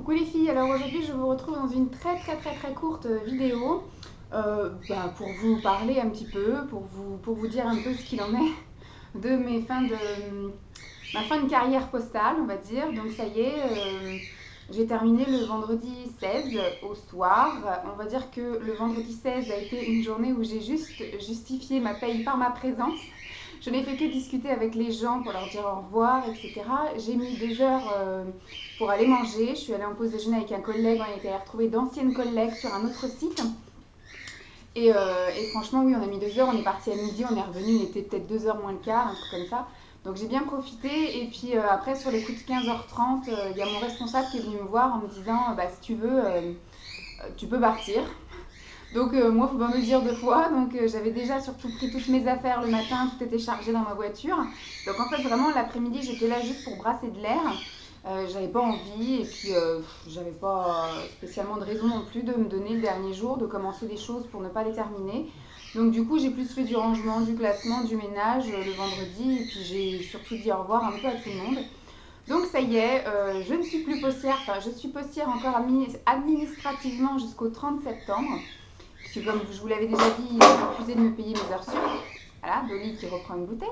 Coucou les filles, alors aujourd'hui je vous retrouve dans une très courte vidéo pour vous parler un petit peu, pour vous dire un peu ce qu'il en est de ma fin de carrière postale, on va dire. Donc ça y est, j'ai terminé le vendredi 16 au soir. On va dire que le vendredi 16 a été une journée où j'ai juste justifié ma paye par ma présence. Je n'ai fait que discuter avec les gens pour leur dire au revoir, etc. J'ai mis 2 heures pour aller manger. Je suis allée en pause déjeuner avec un collègue. On était allé retrouver d'anciennes collègues sur un autre site. Et franchement, oui, on a mis 2 heures. On est parti à midi, on est revenu. Il était peut-être 2 heures moins le quart, un truc comme ça. Donc j'ai bien profité. Et puis après, sur les coups de 15h30, il y a mon responsable qui est venu me voir en me disant si tu veux, tu peux partir. Donc moi, faut pas me le dire 2 fois. Donc j'avais déjà surtout pris toutes mes affaires le matin, tout était chargé dans ma voiture. Donc en fait, vraiment, l'après-midi, j'étais là juste pour brasser de l'air. J'avais pas envie et puis j'avais pas spécialement de raison non plus de me donner le dernier jour, de commencer des choses pour ne pas les terminer. Donc du coup, j'ai plus fait du rangement, du classement, du ménage le vendredi et puis j'ai surtout dit au revoir un peu à tout le monde. Donc ça y est, je ne suis plus postière, enfin je suis postière encore administrativement jusqu'au 30 septembre. Puisque comme je vous l'avais déjà dit, ils ont refusé de me payer mes heures sup. Voilà, Dolly qui reprend une bouteille.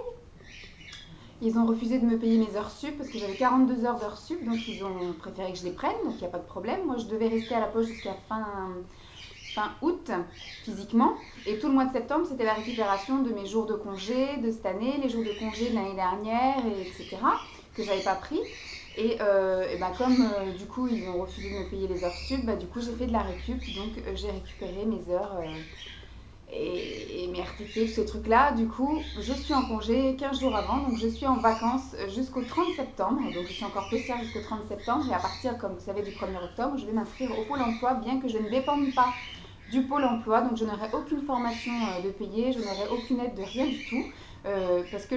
Ils ont refusé de me payer mes heures sup parce que j'avais 42 heures d'heures sup, donc ils ont préféré que je les prenne, donc il n'y a pas de problème. Moi je devais rester à la poste jusqu'à fin août physiquement, et tout le mois de septembre c'était la récupération de mes jours de congé de cette année, les jours de congé de l'année dernière, etc. que j'avais pas pris. Comme du coup ils ont refusé de me payer les heures sup, du coup j'ai fait de la récup, donc j'ai récupéré mes heures et mes RTT, tous ces trucs-là. Du coup, je suis en congé 15 jours avant, donc je suis en vacances jusqu'au 30 septembre. Donc je suis encore postière jusqu'au 30 septembre. Et à partir, comme vous savez, du 1er octobre, je vais m'inscrire au Pôle emploi, bien que je ne dépende pas du Pôle emploi. Donc je n'aurai aucune formation de payer, je n'aurai aucune aide de rien du tout. Parce que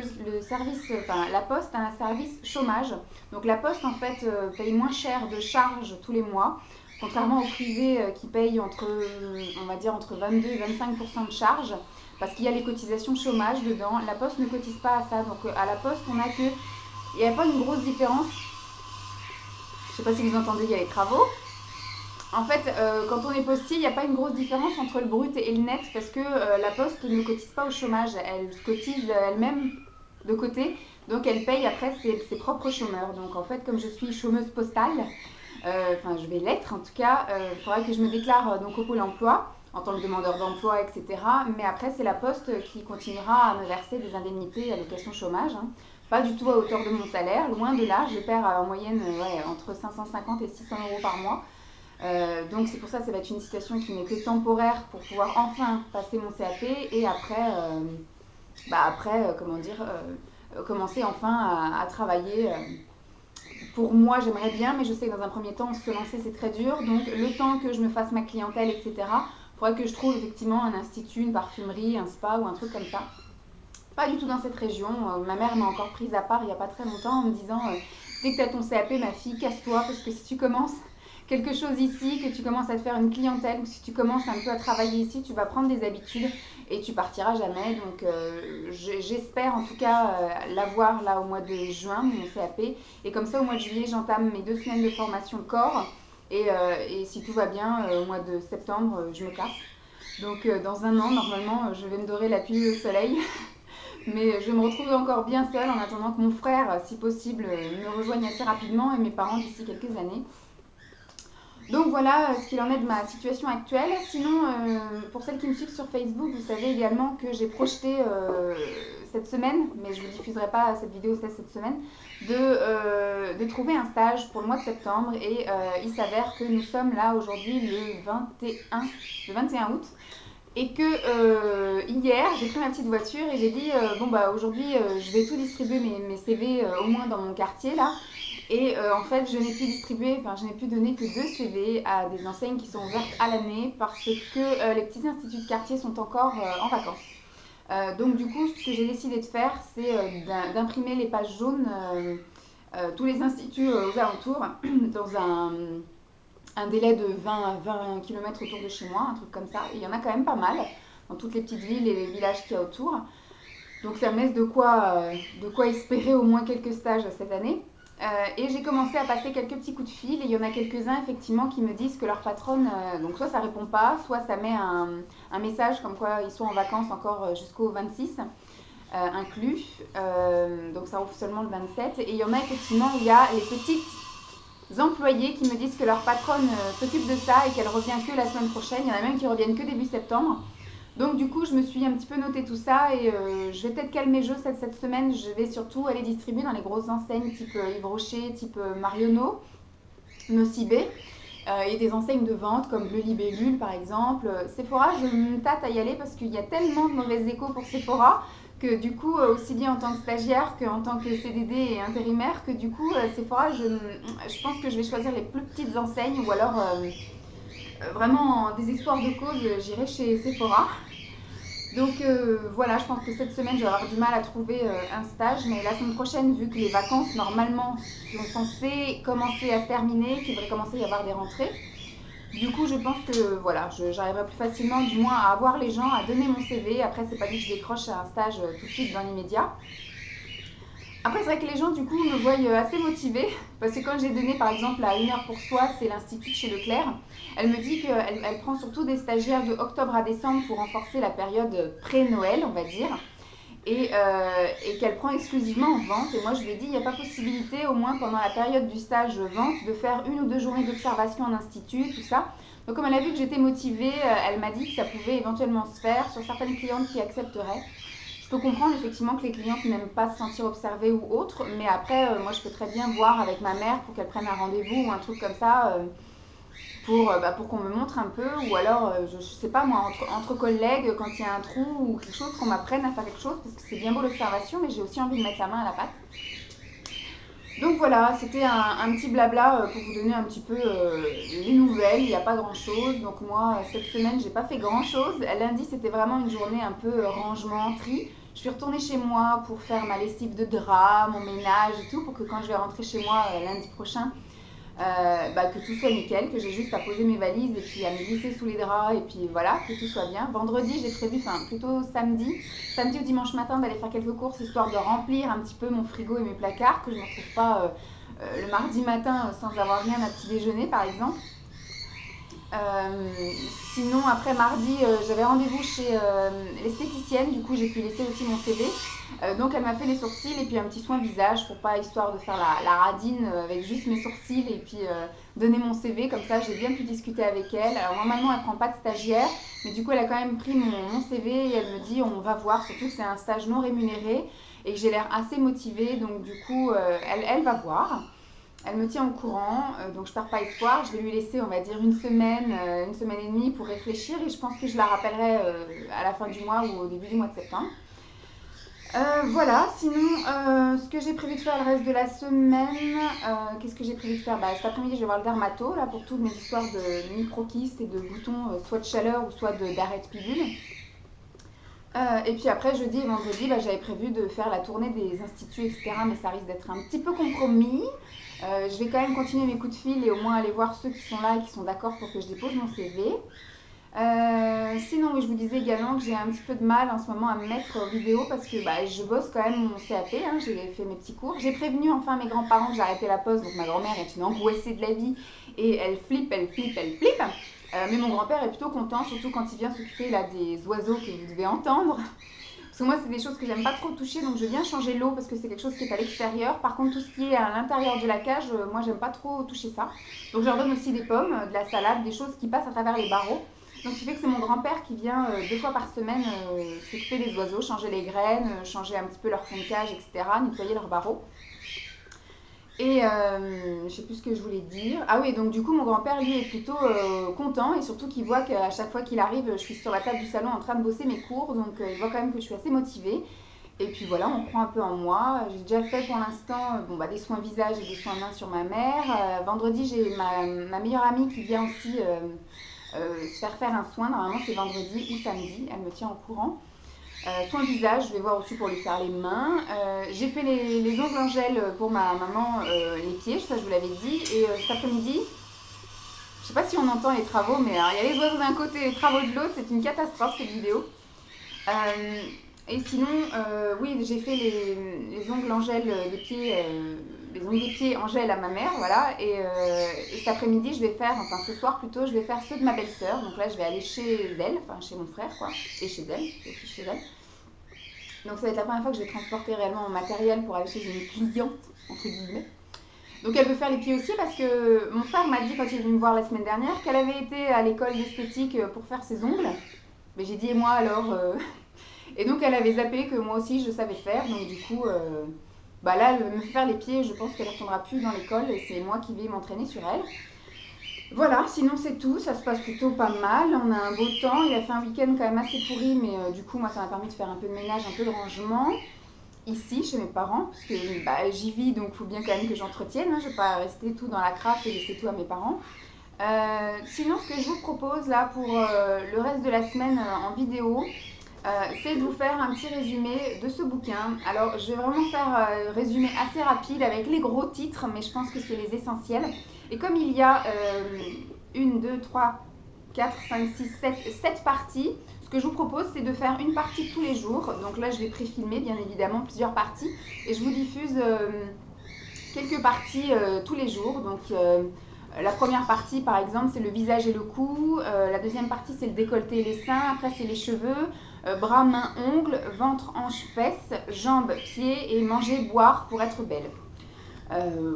la Poste a un service chômage. Donc la Poste, en fait, paye moins cher de charges tous les mois. Contrairement au privé qui paye on va dire, entre 22 et 25% de charges, parce qu'il y a les cotisations chômage dedans. La Poste ne cotise pas à ça. Donc à la Poste, on a que. Il n'y a pas une grosse différence. Je ne sais pas si vous entendez, il y a les travaux. En fait, quand on est postier, il n'y a pas une grosse différence entre le brut et le net, parce que la Poste ne cotise pas au chômage. Elle cotise elle-même de côté. Donc elle paye après ses propres chômeurs. Donc en fait, comme je suis chômeuse postale, je vais l'être en tout cas, il faudra que je me déclare donc au Pôle emploi en tant que demandeur d'emploi, etc. Mais après, c'est la Poste qui continuera à me verser des indemnités allocation chômage. Pas du tout à hauteur de mon salaire, loin de là. Je perds en moyenne entre 550 et 600 euros par mois. Donc c'est pour ça que ça va être une situation qui n'est que temporaire pour pouvoir enfin passer mon CAP et commencer enfin à travailler. Pour moi, j'aimerais bien, mais je sais que dans un premier temps, se lancer, c'est très dur. Donc, le temps que je me fasse ma clientèle, etc., il faudrait que je trouve effectivement un institut, une parfumerie, un spa ou un truc comme ça. Pas du tout dans cette région. Ma mère m'a encore prise à part il n'y a pas très longtemps en me disant dès que tu as ton CAP, ma fille, casse-toi, parce que si tu commences quelque chose ici, que tu commences à te faire une clientèle, ou si tu commences un peu à travailler ici, tu vas prendre des habitudes et tu partiras jamais. Donc j'espère en tout cas l'avoir là au mois de juin, mon CAP. Et comme ça, au mois de juillet, j'entame mes 2 semaines de formation corps. Et si tout va bien, au mois de septembre, je me casse. Donc dans un an, normalement, je vais me dorer la pilule au soleil. Mais je me retrouve encore bien seule en attendant que mon frère, si possible, me rejoigne assez rapidement et mes parents d'ici quelques années. Donc voilà ce qu'il en est de ma situation actuelle. Sinon, pour celles qui me suivent sur Facebook, vous savez également que j'ai projeté cette semaine, mais je ne vous diffuserai pas cette vidéo cette semaine, de trouver un stage pour le mois de septembre. Et il s'avère que nous sommes là aujourd'hui le 21 août. Et que hier, j'ai pris ma petite voiture et j'ai dit aujourd'hui, je vais tout distribuer mes CV au moins dans mon quartier là. Et en fait, je n'ai pu donner que 2 CV à des enseignes qui sont ouvertes à l'année parce que les petits instituts de quartier sont encore en vacances. Donc du coup, ce que j'ai décidé de faire, c'est d'imprimer les pages jaunes, tous les instituts aux alentours, dans un délai de 20 km autour de chez moi, un truc comme ça. Et il y en a quand même pas mal dans toutes les petites villes et les villages qu'il y a autour. Donc ça me laisse de quoi espérer au moins quelques stages cette année. Et j'ai commencé à passer quelques petits coups de fil et il y en a quelques-uns effectivement qui me disent que leur patronne, donc soit ça répond pas, soit ça met un message comme quoi ils sont en vacances encore jusqu'au 26 inclus, donc ça ouvre seulement le 27. Et il y en a effectivement où il y a les petites employés qui me disent que leur patronne s'occupe de ça et qu'elle revient que la semaine prochaine. Il y en a même qui reviennent que début septembre. Donc du coup, je me suis un petit peu noté tout ça et je vais peut-être calmer le jeu cette semaine. Je vais surtout aller distribuer dans les grosses enseignes type Yves Rocher, type Marionneau, Nocibé. Et des enseignes de vente comme Le Libellule par exemple. Sephora, je me tâte à y aller parce qu'il y a tellement de mauvais échos pour Sephora que du coup, aussi bien en tant que stagiaire qu'en tant que CDD et intérimaire, que du coup, Sephora, je pense que je vais choisir les plus petites enseignes ou alors vraiment en désespoir de cause, j'irai chez Sephora. Donc voilà, je pense que cette semaine, je vais avoir du mal à trouver un stage, mais la semaine prochaine, vu que les vacances, normalement, sont censées commencer à se terminer, qu'il devrait commencer à y avoir des rentrées, du coup, je pense que voilà, j'arriverai plus facilement, du moins, à avoir les gens, à donner mon CV. Après, c'est pas dit que je décroche un stage tout de suite dans l'immédiat. Après, c'est vrai que les gens, du coup, me voient assez motivée. Parce que quand j'ai donné, par exemple, à Une heure pour soi, c'est l'Institut de chez Leclerc, elle me dit qu'elle prend surtout des stagiaires de octobre à décembre pour renforcer la période pré-Noël, on va dire. Et qu'elle prend exclusivement en vente. Et moi, je lui ai dit, il n'y a pas possibilité, au moins pendant la période du stage vente, de faire 1 ou 2 journées d'observation en institut, tout ça. Donc, comme elle a vu que j'étais motivée, elle m'a dit que ça pouvait éventuellement se faire sur certaines clientes qui accepteraient. Je peux comprendre effectivement que les clientes n'aiment pas se sentir observées ou autre, mais après, moi, je peux très bien voir avec ma mère pour qu'elle prenne un rendez-vous ou un truc comme ça. Pour qu'on me montre un peu, ou alors, je sais pas moi, entre collègues, quand il y a un trou ou quelque chose, qu'on m'apprenne à faire quelque chose, parce que c'est bien beau l'observation, mais j'ai aussi envie de mettre la main à la pâte. Donc voilà, c'était un petit blabla pour vous donner un petit peu les nouvelles. Il n'y a pas grand chose. Donc moi, cette semaine, j'ai pas fait grand chose. Lundi, c'était vraiment une journée un peu rangement, tri. Je suis retournée chez moi pour faire ma lessive de drap, mon ménage et tout, pour que quand je vais rentrer chez moi lundi prochain, que tout soit nickel, que j'ai juste à poser mes valises et puis à me glisser sous les draps et puis voilà, que tout soit bien. Vendredi, j'ai prévu, enfin plutôt samedi ou dimanche matin d'aller faire quelques courses histoire de remplir un petit peu mon frigo et mes placards, que je ne me retrouve pas le mardi matin sans avoir rien à petit déjeuner par exemple. Euh, Sinon, après mardi, j'avais rendez-vous chez l'esthéticienne, du coup j'ai pu laisser aussi mon CV. Donc elle m'a fait les sourcils et puis un petit soin visage pour pas, histoire de faire la radine avec juste mes sourcils et puis donner mon CV, comme ça j'ai bien pu discuter avec elle. Alors normalement elle prend pas de stagiaire, mais du coup elle a quand même pris mon CV et elle me dit on va voir, surtout que c'est un stage non rémunéré et que j'ai l'air assez motivée, donc du coup elle va voir. Elle me tient au courant, donc je perds pas espoir. Je vais lui laisser, on va dire, une semaine et demie pour réfléchir et je pense que je la rappellerai à la fin du mois ou au début du mois de septembre. Voilà, sinon, ce que j'ai prévu de faire le reste de la semaine, qu'est-ce que j'ai prévu de faire? Cet après-midi, je vais voir le dermato, là, pour toutes mes histoires de micro-kystes et de boutons, soit de chaleur ou soit d'arrêt de pilule. Et puis après, jeudi et vendredi, j'avais prévu de faire la tournée des instituts, etc. Mais ça risque d'être un petit peu compromis. Je vais quand même continuer mes coups de fil et au moins aller voir ceux qui sont là et qui sont d'accord pour que je dépose mon CV. Sinon, oui, je vous disais également que j'ai un petit peu de mal en ce moment à me mettre en vidéo parce que je bosse quand même mon CAP, hein, j'ai fait mes petits cours. J'ai prévenu enfin mes grands-parents que j'arrêtais la pause, donc ma grand-mère est une angoissée de la vie et elle flippe, elle flippe, elle flippe. Mais mon grand-père est plutôt content, surtout quand il vient s'occuper là des oiseaux que vous devez entendre. Parce que moi, c'est des choses que j'aime pas trop toucher, donc je viens changer l'eau parce que c'est quelque chose qui est à l'extérieur. Par contre, tout ce qui est à l'intérieur de la cage, moi, j'aime pas trop toucher ça. Donc, je leur donne aussi des pommes, de la salade, des choses qui passent à travers les barreaux. Donc, ce qui fait que c'est mon grand-père qui vient 2 fois par semaine s'occuper des oiseaux, changer les graines, changer un petit peu leur fond de cage, etc., nettoyer leurs barreaux. Et je sais plus ce que je voulais dire. Ah oui, donc du coup, mon grand-père, lui, est plutôt content et surtout qu'il voit qu'à chaque fois qu'il arrive, je suis sur la table du salon en train de bosser mes cours. Donc il voit quand même que je suis assez motivée. Et puis voilà, on prend un peu en moi. J'ai déjà fait pour l'instant des soins visage et des soins mains sur ma mère. Vendredi, j'ai ma meilleure amie qui vient aussi se faire un soin. Normalement, c'est vendredi ou samedi. Elle me tient au courant. Soin visage, je vais voir aussi pour lui faire les mains. J'ai fait les ongles en gel pour ma maman, les pieds, ça je vous l'avais dit. Et cet après-midi, je sais pas si on entend les travaux, mais il y a les oiseaux d'un côté et les travaux de l'autre, c'est une catastrophe cette vidéo. Et sinon, oui, j'ai fait les ongles en gel des pieds, les ongles des pieds en gel à ma mère, voilà. Et cet après-midi, je vais faire, enfin ce soir plutôt, je vais faire ceux de ma belle-sœur. Donc là, je vais aller chez elle, enfin chez mon frère, quoi, et chez elle, et puis chez elle. Donc ça va être la première fois que je vais transporter réellement mon matériel pour aller chez une cliente, entre guillemets. Donc elle veut faire les pieds aussi parce que mon frère m'a dit quand il est venu me voir la semaine dernière qu'elle avait été à l'école d'esthétique pour faire ses ongles. Mais j'ai dit et moi alors Et donc elle avait zappé que moi aussi je savais faire. Donc du coup, bah là, me faire les pieds, je pense qu'elle ne retournera plus dans l'école et c'est moi qui vais m'entraîner sur elle. Voilà, sinon c'est tout, ça se passe plutôt pas mal, on a un beau temps, il a fait un week-end quand même assez pourri, mais du coup moi ça m'a permis de faire un peu de ménage, un peu de rangement, ici chez mes parents, parce que bah, j'y vis donc il faut bien quand même que j'entretienne, hein, je ne vais pas rester tout dans la crasse et laisser tout à mes parents. Sinon ce que je vous propose là pour le reste de la semaine en vidéo, c'est de vous faire un petit résumé de ce bouquin. Alors je vais vraiment faire un résumé assez rapide avec les gros titres, mais je pense que c'est les essentiels. Et comme il y a 1, 2, 3, 4, 5, 6, 7 parties, ce que je vous propose c'est de faire une partie tous les jours. Donc là je vais pré-filmer bien évidemment plusieurs parties et je vous diffuse quelques parties tous les jours. Donc la première partie par exemple c'est le visage et le cou, la deuxième partie c'est le décolleté et les seins, après c'est les cheveux, bras, mains, ongles, ventre, hanches, fesses, jambes, pieds et manger, boire pour être belle.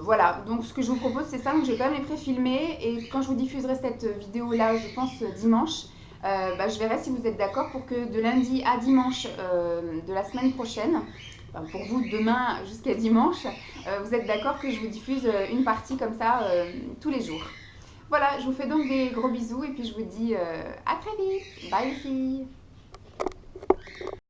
Voilà, donc ce que je vous propose c'est ça, donc j'ai quand même les pré-filmés et quand je vous diffuserai cette vidéo là, je pense dimanche, bah, je verrai si vous êtes d'accord pour que de lundi à dimanche de la semaine prochaine, enfin pour vous demain jusqu'à dimanche, vous êtes d'accord que je vous diffuse une partie comme ça tous les jours. Voilà, je vous fais donc des gros bisous et puis je vous dis à très vite. Bye les filles.